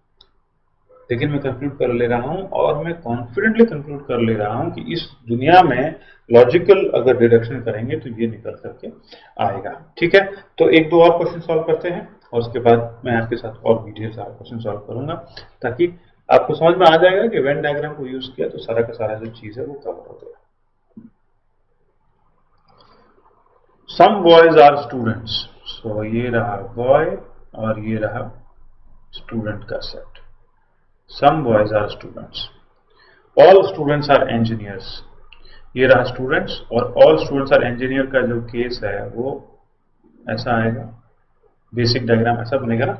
लेकिन मैं कंक्लूड कर ले रहा हूं और मैं कॉन्फिडेंटली कंक्लूड कर ले रहा हूं कि इस दुनिया में लॉजिकल अगर डिडक्शन करेंगे तो ये निकल करके आएगा। ठीक है, तो एक दो और क्वेश्चन सॉल्व करते हैं और उसके बाद मैं आपके साथ और वीडियो सारा क्वेश्चन सॉल्व करूंगा, ताकि आपको समझ में आ जाएगा कि वेन डायग्राम को यूज किया तो सारा का सारा जो चीज है वो कवर हो गया। सम बॉयज आर स्टूडेंट्स, सो ये रहा बॉय और ये रहा स्टूडेंट का set. Some boys are students. All students are engineers. ये रहा स्टूडेंट्स और all students are engineer का जो केस है वो ऐसा आएगा, बेसिक डायग्राम ऐसा बनेगा ना,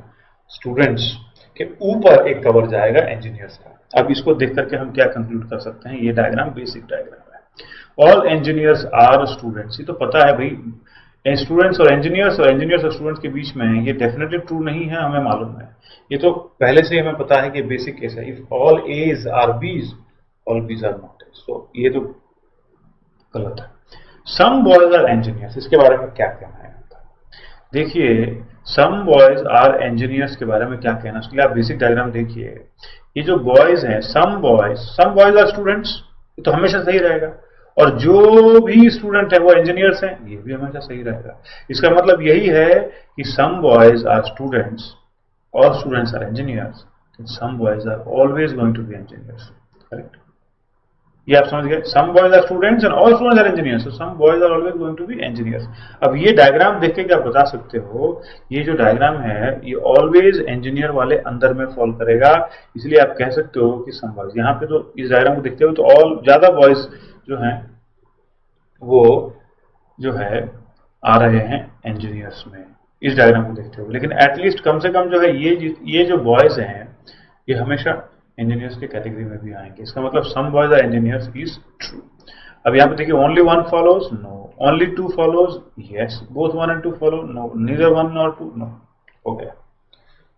स्टूडेंट्स के ऊपर एक कवर जाएगा इंजीनियर्स का। अब इसको देख करके हम क्या कंक्लूड कर सकते हैं, ये डायग्राम बेसिक डायग्राम है। ऑल इंजीनियर्स आर स्टूडेंट्स, ये तो पता है भाई, स्टूडेंट्स और इंजीनियर्स और स्टूडेंट्स के बीच में ये डेफिनेटली ट्रू नहीं है, हमें मालूम है, ये तो पहले से हमें पता है कि बेसिक केस है। If all as are Bs, all Bs are not As, so ये तो गलत है। सम बॉयज आर इंजीनियर्स, इसके बारे में क्या कहना है आपका? देखिए सम बॉयज आर इंजीनियर्स के बारे में क्या कहना, उसके लिए आप बेसिक डायग्राम देखिए। ये जो बॉयज हैं, सम बॉयज आर स्टूडेंट्स, ये तो हमेशा सही रहेगा। और जो भी स्टूडेंट है वो इंजीनियर्स हैं, ये भी हमेशा सही रहेगा। इसका मतलब यही है कि सम बॉयज आर स्टूडेंट्स और students are engineers, some boys are always going to be engineers. Correct, ये आप समझ गए। Some boys are students and all students are engineers, so some boys are always going to be engineers. अब ये diagram देख के क्या बता सकते हो, ये जो डायग्राम है ये ऑलवेज इंजीनियर वाले अंदर में फॉल करेगा, इसलिए आप कह सकते हो कि सम बॉयज। यहाँ पे तो इस डायग्राम को देखते हो तो ऑल ज्यादा बॉयज जो हैं वो जो है आ रहे हैं इंजीनियर्स में, इस डायग्राम को देखते हो। लेकिन एटलीस्ट कम से कम जो है ये जो बॉयज हैं ये हमेशा इंजीनियर्स के कैटेगरी में भी आएंगे। इसका मतलब some boys are engineers is true. अब यहाँ पे देखिए only one follows, no. Only two follows, yes. Both one and two follow, no. Neither one nor two, no. हो गया,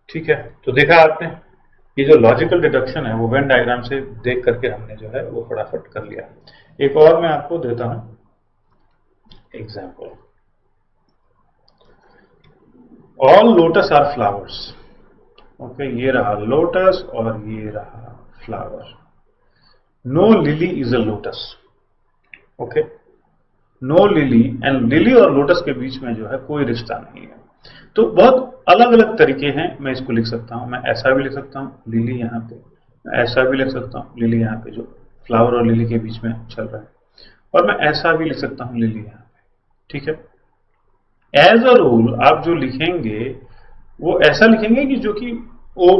ठीक है। तो देखा आपने, ये जो लॉजिकल डिडक्शन है वो वेन डायग्राम से देख करके हमने जो है वो फटाफट कर लिया। एक और मैं आपको देता हूं example. All lotus are flowers. Okay, ये रहा लोटस और ये रहा flower. No lily is a lotus. Okay, no lily, and lily और लोटस के बीच में जो है कोई रिश्ता नहीं है। तो बहुत अलग अलग तरीके हैं, मैं इसको लिख सकता हूं। मैं ऐसा भी लिख सकता हूं लिली यहां पे, मैं ऐसा भी लिख सकता हूं लिली यहां पे जो फ्लावर और लिली के बीच में चल रहा है, और मैं ऐसा भी लिख सकता हूं लिली यहां पे, ठीक है। एज अ रूल आप जो लिखेंगे वो ऐसा लिखेंगे कि जो कि वो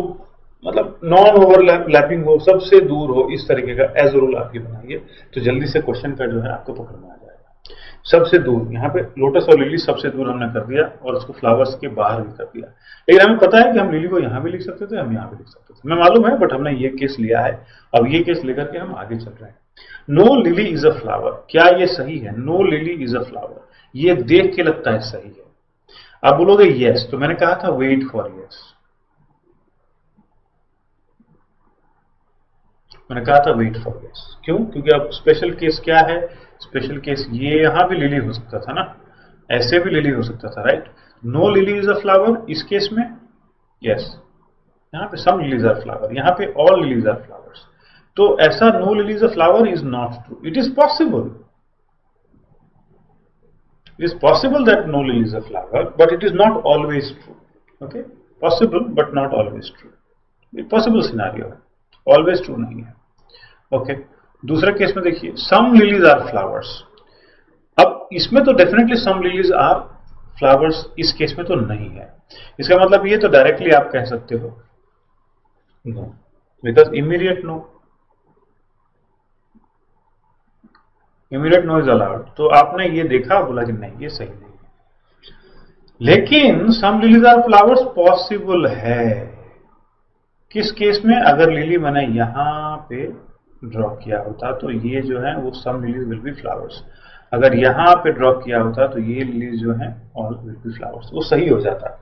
मतलब नॉन ओवरलैपिंग हो, सबसे दूर हो, इस तरीके का एज रूल आप ये बनाइए, तो जल्दी से क्वेश्चन का जो है आपको पकड़ में आ जाएगा। सबसे दूर, यहाँ पे लोटस और लिली सबसे दूर हमने कर दिया, और उसको फ्लावर्स के बाहर भी कर दिया। लेकिन हमें पता है कि हम लिली को यहाँ भी लिख सकते थे, हम यहाँ भी लिख सकते थे, हमें मालूम है, बट हमने ये केस लिया है। अब ये केस लेकर के हम आगे चल रहे हैं। No lily is a flower, क्या ये सही है? No lily is a flower, ये देख के लगता है सही है। आप बोलोगे यस, तो मैंने कहा था वेट फॉर यस, मैंने कहा था वेट फॉर यस। क्यों? क्योंकि अब स्पेशल केस क्या है? स्पेशल केस ये यहां भी लिली हो सकता था ना, ऐसे भी लिली हो सकता था, right. No lily is a flower इस केस में, यस। यहां पे सम लिलीज आर फ्लावर, यहां पे ऑल लिलीज आर फ्लावर्स। तो ऐसा no lily is a flower is not true. It is possible, it is possible that no lily is a flower, but it is not always true. Okay, possible but not always true. ये possible scenario है, always true नहीं है। Okay, दूसरे case में देखिए some lilies are flowers। अब इसमें तो definitely some lilies are flowers, इस केस में तो नहीं है। इसका मतलब ये तो डायरेक्टली आप कह सकते हो no, because immediate no, immediate no is allowed. तो आपने ये देखा, बोला कि नहीं ये सही नहीं है। लेकिन सम लिलीज आर फ्लावर्स पॉसिबल है। किस केस में? अगर लिली मैंने यहां पे ड्रॉ किया होता तो ये जो है वो सम लिलीज विल बी फ्लावर्स। अगर यहां पे ड्रॉ किया होता तो ये लिलीज जो है ऑल विल बी फ्लावर्स, वो सही हो जाता।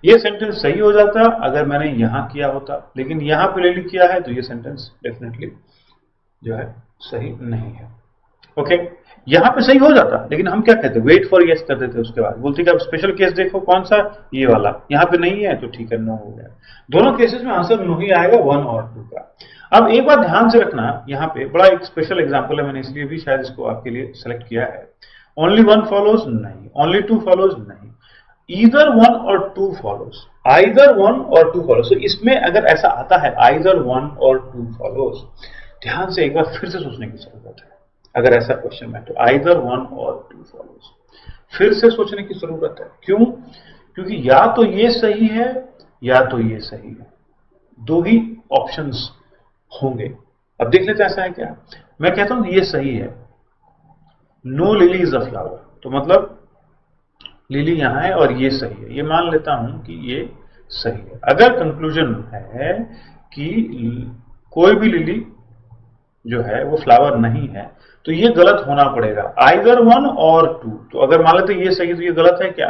ये सेंटेंस सही हो जाता अगर मैंने यहां किया होता, लेकिन यहां पे लिली किया है तो ये सेंटेंस डेफिनेटली जो है सही नहीं है। ओके, यहां पे सही हो जाता, लेकिन हम क्या कहते, वेट फॉर यस कर देते, उसके बाद बोलते कि अब स्पेशल केस देखो कौन सा, ये वाला। यहां पे नहीं है तो ठीक है, नो हो गया। दोनों केसेस में आंसर नो ही आएगा, 1 और 2 का। अब एक बात ध्यान से रखना, यहां पे बड़ा एक स्पेशल एग्जांपल है, मैंने इसलिए भी शायद इसको आपके लिए सेलेक्ट किया है। ओनली 1 फॉलोज नहीं, ओनली 2 फॉलोज नहीं, ईदर 1 और 2 फॉलोज, आइदर 1 और 2 फॉलोज। तो इसमें अगर ऐसा आता है आइदर 1 और 2 फॉलोज, ध्यान से एक बार फिर से सोचने की जरूरत है। अगर ऐसा क्वेश्चन है तो आइदर 1 और 2 फॉलोज, फिर से सोचने की जरूरत है। क्यों? क्योंकि या तो ये सही है या तो ये सही है, दो ही ऑप्शंस होंगे। अब देख लेते हैं ऐसा है क्या। मैं कहता हूं ये सही है, no lily is a flower, तो मतलब लिली यहां है और ये सही है, ये मान लेता हूं कि ये सही है। अगर कंक्लूजन है कि कोई भी लिली जो है वो फ्लावर नहीं है, तो ये गलत होना पड़ेगा, आइदर 1 और 2। तो अगर मान लेते ये सही है तो ये गलत है क्या?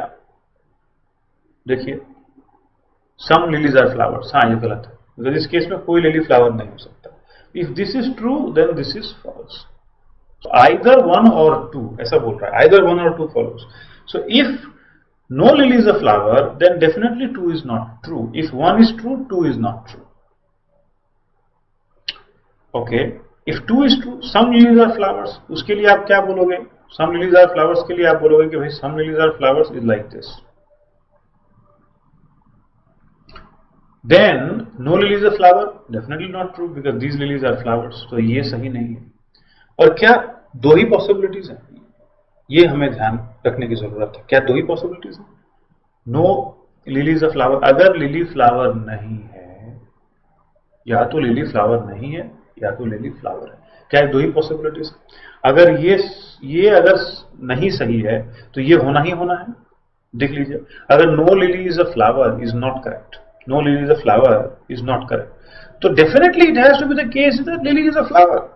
देखिए सम लिलीज आर फ्लावर्स, हाँ ये गलत है, बिकॉज इस केस में कोई लिली फ्लावर नहीं हो सकता। If this is true then this is false. Either 1 और 2 ऐसा बोल रहा है, आइदर 1 और 2 follows. So if no lily is a flower, then definitely 2 is not true. If 1 is true, 2 is not true. Okay, if 2 is true, some lilies are flowers, उसके लिए आप क्या बोलोगे? Some lilies are flowers के लिए आप बोलोगे कि भाई some lilies are flowers is like this. Then no lily is a flower, definitely not true because these lilies are flowers. तो ये सही नहीं है. और क्या दो ही पॉसिबिलिटीज हैं? ये हमें ध्यान रखने की जरूरत है. क्या दो ही पॉसिबिलिटीज हैं? No lily is a flower. अगर लिली फ्लावर नहीं है, या तो लिली फ्लावर नहीं है या तो लिली फ्लावर है. क्या दो ही पॉसिबिलिटीज? अगर ये अगर नहीं सही है तो ये होना ही होना है. देख लीजिए, अगर no lily is a flower is not correct, no lily is a flower is not correct, तो definitely it has to be the case that lily is a flower.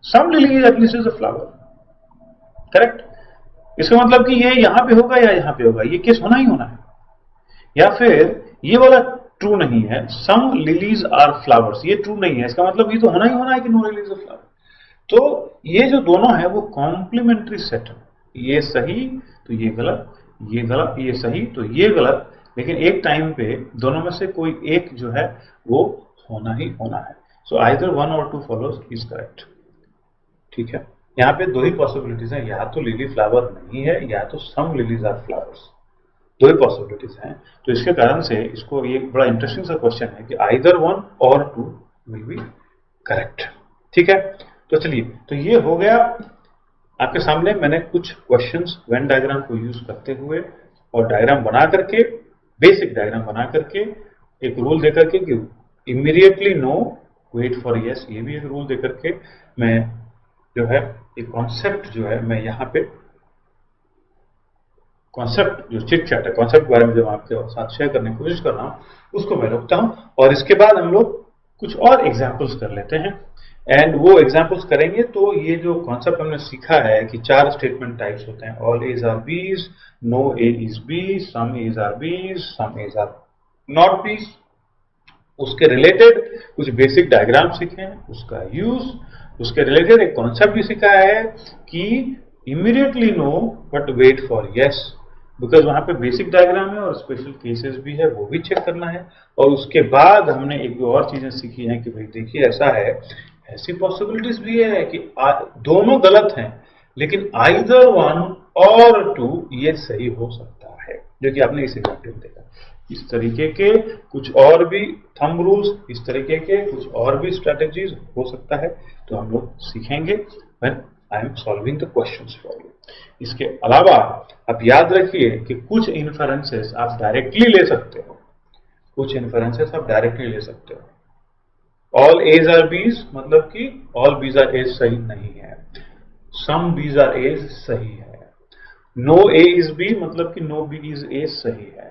Some lily at least is a flower. Correct. इसका मतलब कि ये यहां पे होगा या यहां पे होगा, ये केस होना ही होना है. या फिर ये वाला ट्रू नहीं है, सम लिलीज आर फ्लावर्स, ये ट्रू नहीं है. इसका मतलब ये तो होना ही होना है कि नो लिलीज आर फ्लावर. तो ये जो दोनों है वो कॉम्प्लीमेंट्री सेट है. ये सही तो ये गलत, ये गलत ये सही तो ये गलत, लेकिन एक टाइम पे दोनों में से कोई एक जो है वो होना ही होना है. सो आइदर 1 और 2 फॉलोज इज करेक्ट. ठीक है, यहां पे दो ही पॉसिबिलिटीज हैं, या तो लिली फ्लावर नहीं है या तो सम लिलीज आर फ्लावर्स. दो ही पॉसिबिलिटीज हैं. तो इसके कारण से इसको ये बड़ा इंटरेस्टिंग सा क्वेश्चन है कि आइदर 1 और 2 विल बी करेक्ट. ठीक है, तो चलिए, तो ये हो गया आपके सामने. मैंने कुछ क्वेश्चंस वेन डायग्राम को यूज करते हुए और डायग्राम बना करके, बेसिक डायग्राम बना करके, एक रूल देकर के कि immediately no, wait for yes, ये भी एक रूल देकर के मैं जो है एक कॉन्सेप्ट जो है मैं यहां पे कॉन्सेप्ट जो चिट चैट है, कॉन्सेप्ट के बारे में जब आपके साथ शेयर करने की कोशिश कर रहा हूं उसको मैं रोकता हूं. और इसके बाद हम लोग कुछ और एग्जांपल्स कर लेते हैं. एंड वो एग्जांपल्स करेंगे तो ये जो कॉन्सेप्ट हमने सीखा है कि 4 स्टेटमेंट टाइप्स होते हैं, ऑल एज आर बीज, no A is B, some as are बीज, सम एज आर नॉट बीज, उसके रिलेटेड कुछ बेसिक डायग्राम सीखे हैं, उसका यूज, उसके रिलेटेड एक कॉन्सेप्ट भी सीखा है कि immediately no but wait for yes, because वहां पे बेसिक डायग्राम है और स्पेशल केसेस भी है, वो भी चेक करना है. और उसके बाद हमने एक दो और चीजें सीखी हैं कि भाई देखिए ऐसा है, ऐसी पॉसिबिलिटीज भी है कि दोनों गलत हैं लेकिन आइदर 1 और 2 ये सही हो सकता है, जो कि आपने इस एग्जाम्पल में देखा. इस तरीके के कुछ और भी थंब रूल्स, इस तरीके के कुछ और भी स्ट्रेटेजीज हो सकता है, तो हम लोग सीखेंगे when I am solving the questions for you. इसके अलावा आप याद रखिए कि कुछ इन्फरेंसेस आप डायरेक्टली ले सकते हो, कुछ इन्फरेंसेस आप डायरेक्टली ले सकते हो. ऑल एज आर बीज मतलब कि ऑल बीज आर एज सही नहीं है, सम बीज आर एज सही है. नो ए इज बी मतलब कि नो बी इज एज सही है.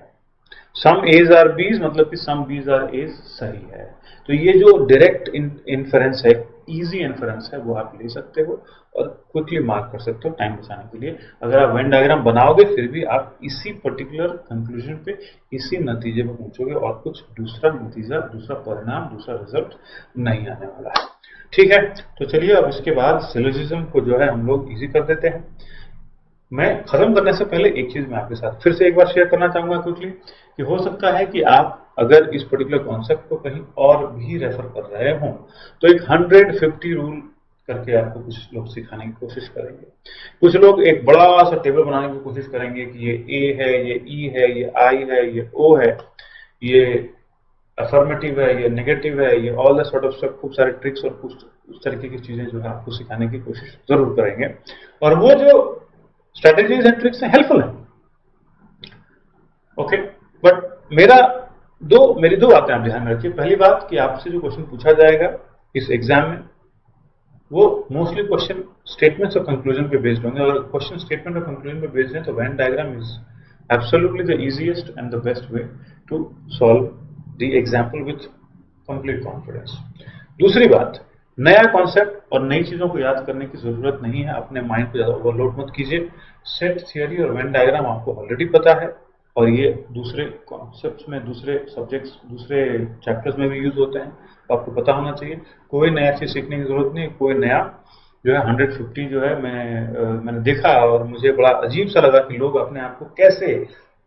सम एज आर बीज मतलब कि सम बीज आर एज सही है. तो ये जो डायरेक्ट इन्फरेंस है, इजी इन्फरेंस है, वो आप ले सकते हो और क्विकली मार्क कर सकते हो टाइम बचाने के लिए. अगर आप वेन डायग्राम बनाओगे फिर भी आप इसी पर्टिकुलर कंक्लूजन पे, इसी नतीजे पे पहुंचोगे और कुछ दूसरा नतीजा, दूसरा परिणाम, दूसरा रिजल्ट नहीं आने वाला है. ठीक है, तो चलिए अब इसके बाद सिलोजिज्म को जो है हम लोग इजी कर देते हैं. मैं खत्म करने से पहले एक चीज मैं आपके साथ फिर से एक बार शेयर करना चाहूंगा क्विकली, कि हो सकता है कि आप अगर इस पर्टिकुलर कॉन्सेप्ट को कहीं और भी रेफर कर रहे हो तो एक 150 रूल करके आपको कुछ लोग सिखाने की कोशिश करेंगे. कुछ लोग एक बड़ा सा टेबल बनाने की कोशिश करेंगे कि ये ए है, ये ई है, ये आई है, ये ओ है, ये अफर्मेटिव है, ये नेगेटिव है, ये all the sort of stuff, खूब सारे ट्रिक्स और कुछ उस तरीके की चीजें जो है आपको सिखाने की कोशिश जरूर करेंगे. और वो जो स्ट्रेटेजीज एंड ट्रिक्स हैं हेल्पफुल है. ओके, बट मेरी दो बातें आप ध्यान में रखिए. पहली बात कि आपसे जो क्वेश्चन पूछा जाएगा इस एग्जाम में वो मोस्टली क्वेश्चन स्टेटमेंट्स और कंक्लूजन पे बेस्ड होंगे. और क्वेश्चन स्टेटमेंट और कंक्लूजन पे बेस्ड है तो Venn diagram is absolutely the easiest and the best way to solve the example with complete confidence. दूसरी बात, नया कॉन्सेप्ट और नई चीजों को याद करने की जरूरत नहीं है. अपने माइंड को ज्यादा ओवरलोड मत कीजिए. सेट थियरी और वेन डायग्राम आपको ऑलरेडी पता है और ये दूसरे कॉन्सेप्ट्स में, दूसरे सब्जेक्ट्स, दूसरे चैप्टर्स में भी यूज होते हैं, तो आपको पता होना चाहिए. कोई नया चीज सीखने की जरूरत नहीं. कोई नया जो है 150 जो है मैंने देखा और मुझे बड़ा अजीब सा लगा कि लोग अपने आप को कैसे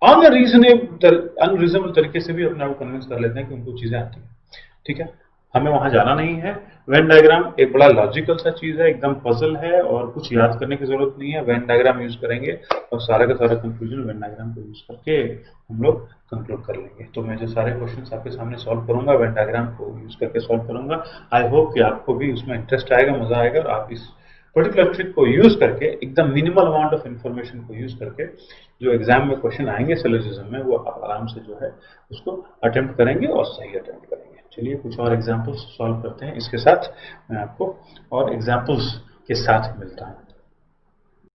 अनरीजनेबल तरीके से भी अपने आप को कन्विंस कर लेते हैं कि उनको चीजें आती हैं। ठीक है, हमें वहां जाना नहीं है। वेन डायग्राम एक बड़ा लॉजिकल सा चीज है, एकदम पजल है और कुछ याद करने की जरूरत नहीं है। वेन डायग्राम यूज करेंगे और सारा का सारा कंफ्यूजन वेन डायग्राम को यूज करके हम लोग कंक्लूड कर लेंगे। तो मैं जो सारे क्वेश्चंस आपके सामने सॉल्व करूंगा वेन डायग्राम को यूज करके सॉल्व करूंगा। आई होप कि आपको भी उसमें इंटरेस्ट आएगा, मजा आएगा और आप इस पर्टिकुलर ट्रिक को यूज करके एकदम मिनिमल अमाउंट ऑफ इंफॉर्मेशन को यूज करके जो एग्जाम में क्वेश्चन आएंगे सिलोजिज्म में वो आप आराम से जो है उसको अटेम्प्ट करेंगे और सही अटेम्प्ट करेंगे। चलिए कुछ और एग्जाम्पल्स सॉल्व करते हैं। इसके साथ मैं आपको और एग्जाम्पल्स के साथ मिलता हूं।